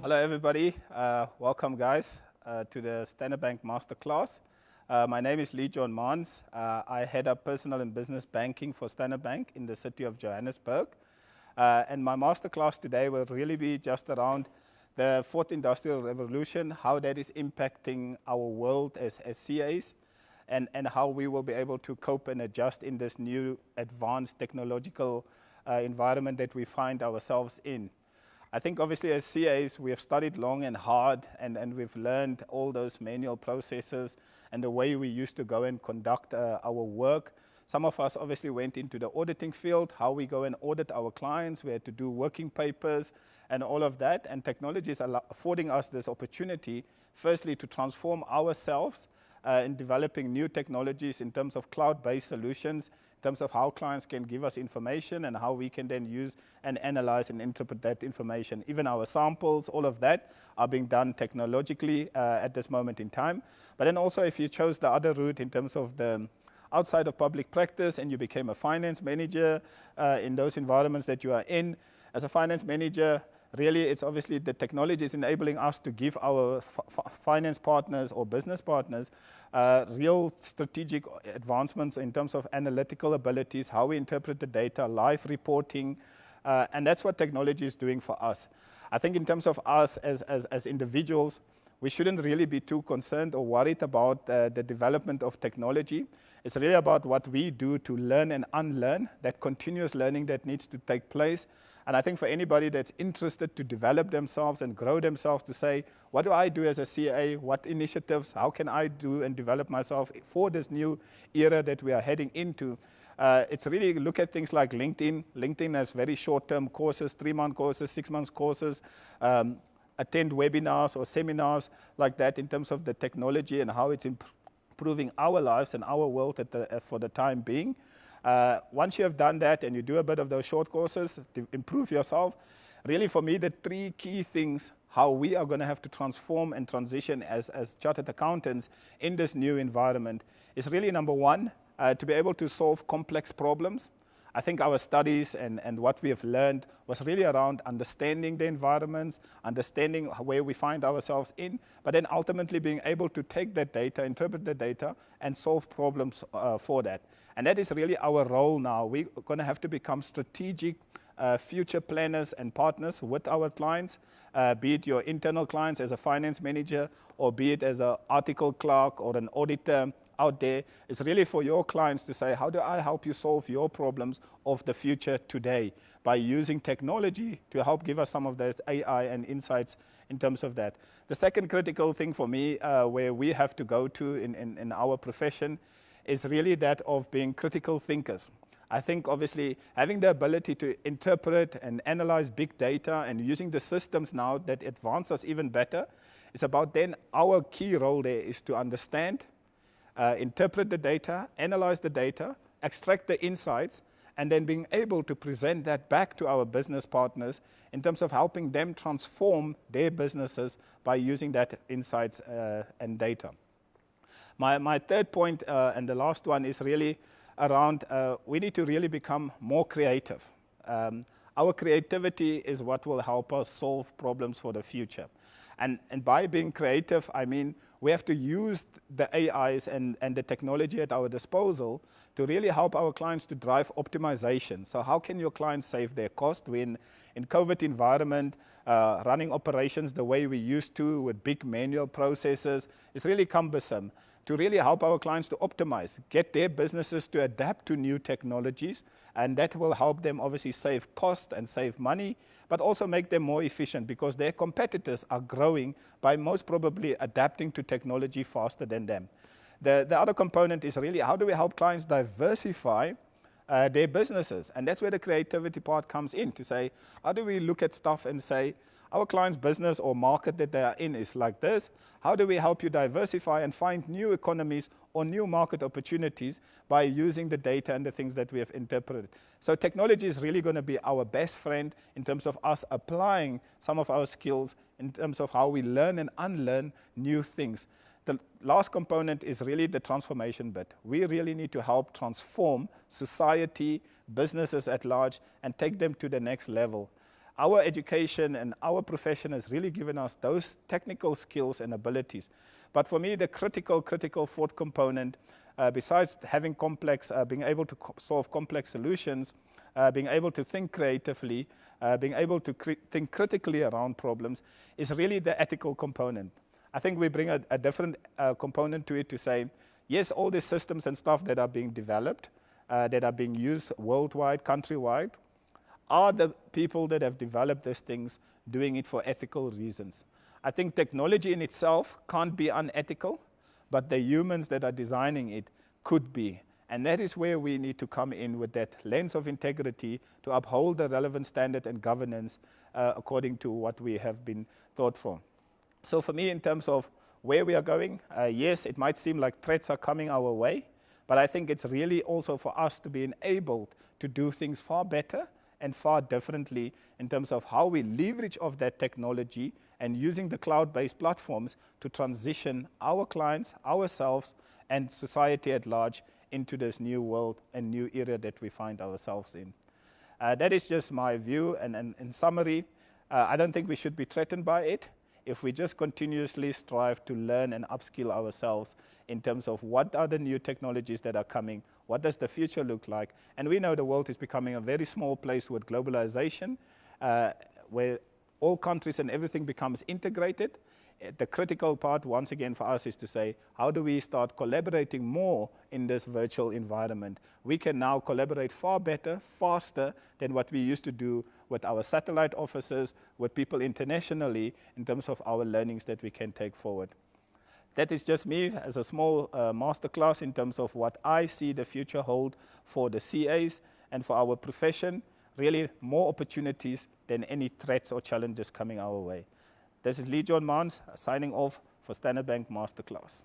Hello everybody, welcome guys to the Standard Bank Masterclass. My name is Maans. I head up personal and business banking for Standard Bank in the City of Johannesburg. And my masterclass today will really be just around the fourth industrial revolution, how that is impacting our world as CAs, and how we will be able to cope and adjust in this new advanced technological environment that we find ourselves in. I think obviously as CAs, we have studied long and hard, and we've learned all those manual processes and the way we used to go and conduct our work. Some of us obviously went into the auditing field, how we go and audit our clients. We had to do working papers and all of that, and technology is affording us this opportunity, firstly, to transform ourselves in developing new technologies in terms of cloud-based solutions, in terms of how clients can give us information and how we can then use and analyze and interpret that information. Even our samples, all of that are being done technologically at this moment in time. But then also if you chose the other route in terms of the outside of public practice and you became a finance manager in those environments that you are in, as a finance manager, really, it's obviously the technology is enabling us to give our finance partners or business partners real strategic advancements in terms of analytical abilities, how we interpret the data, live reporting, and that's what technology is doing for us. I think in terms of us as individuals, we shouldn't really be too concerned or worried about the development of technology. It's really about what we do to learn and unlearn, that continuous learning that needs to take place. And I think for anybody that's interested to develop themselves and grow themselves to say, what do I do as a CA? What initiatives? How can I do and develop myself for this new era that we are heading into? It's really look at things like LinkedIn. LinkedIn has very short-term courses, 3-month courses, 6-month courses, attend webinars or seminars like that in terms of the technology and how it's improving our lives and our world for the time being. Once you have done that and you do a bit of those short courses to improve yourself, really for me the 3 key things how we are going to have to transform and transition as chartered accountants in this new environment is really number 1, to be able to solve complex problems. I think our studies and what we have learned was really around understanding the environments, understanding where we find ourselves in, but then ultimately being able to take that data, interpret the data, and solve problems for that. And that is really our role now. We're going to have to become strategic future planners and partners with our clients, be it your internal clients as a finance manager, or be it as an article clerk or an auditor out there. It's really for your clients to say, how do I help you solve your problems of the future today by using technology to help give us some of those AI and insights in terms of that. The second critical thing for me where we have to go to in our profession is really that of being critical thinkers. I think obviously having the ability to interpret and analyze big data and using the systems now that advance us even better, it's about then our key role there is to understand, interpret the data, analyze the data, extract the insights, and then being able to present that back to our business partners in terms of helping them transform their businesses by using that insights and data. My third point and the last one is really around we need to really become more creative. Our creativity is what will help us solve problems for the future. And by being creative, I mean we have to use the AIs and the technology at our disposal to really help our clients to drive optimization. So how can your clients save their cost when in COVID environment, running operations the way we used to with big manual processes is really cumbersome. To really help our clients to optimize, get their businesses to adapt to new technologies, and that will help them obviously save cost and save money, but also make them more efficient because their competitors are growing by most probably adapting to technology faster than them. The other component is really how do we help clients diversify their businesses, and that's where the creativity part comes in, to say how do we look at stuff and say our client's business or market that they are in is like this. How do we help you diversify and find new economies or new market opportunities by using the data and the things that we have interpreted? So technology is really going to be our best friend in terms of us applying some of our skills in terms of how we learn and unlearn new things. The last component is really the transformation bit. We really need to help transform society, businesses at large, and take them to the next level. Our education and our profession has really given us those technical skills and abilities. But for me, the critical fourth component, besides having being able to solve complex solutions, being able to think creatively, being able to think critically around problems, is really the ethical component. I think we bring a different component to it to say, yes, all these systems and stuff that are being developed, that are being used worldwide, countrywide, are the people that have developed these things doing it for ethical reasons? I think technology in itself can't be unethical, but the humans that are designing it could be. And that is where we need to come in with that lens of integrity to uphold the relevant standard and governance according to what we have been taught for. So for me, in terms of where we are going, yes, it might seem like threats are coming our way, but I think it's really also for us to be enabled to do things far better and far differently in terms of how we leverage of that technology and using the cloud-based platforms to transition our clients, ourselves, and society at large into this new world and new era that we find ourselves in. That is just my view, and in summary, I don't think we should be threatened by it if we just continuously strive to learn and upskill ourselves in terms of what are the new technologies that are coming, what does the future look like. And we know the world is becoming a very small place with globalization, where all countries and everything becomes integrated. The critical part, once again, for us is to say, how do we start collaborating more in this virtual environment? We can now collaborate far better, faster than what we used to do with our satellite offices, with people internationally, in terms of our learnings that we can take forward. That is just me as a small masterclass in terms of what I see the future hold for the CAs and for our profession. Really more opportunities than any threats or challenges coming our way. This is Lee John Maans signing off for Standard Bank Masterclass.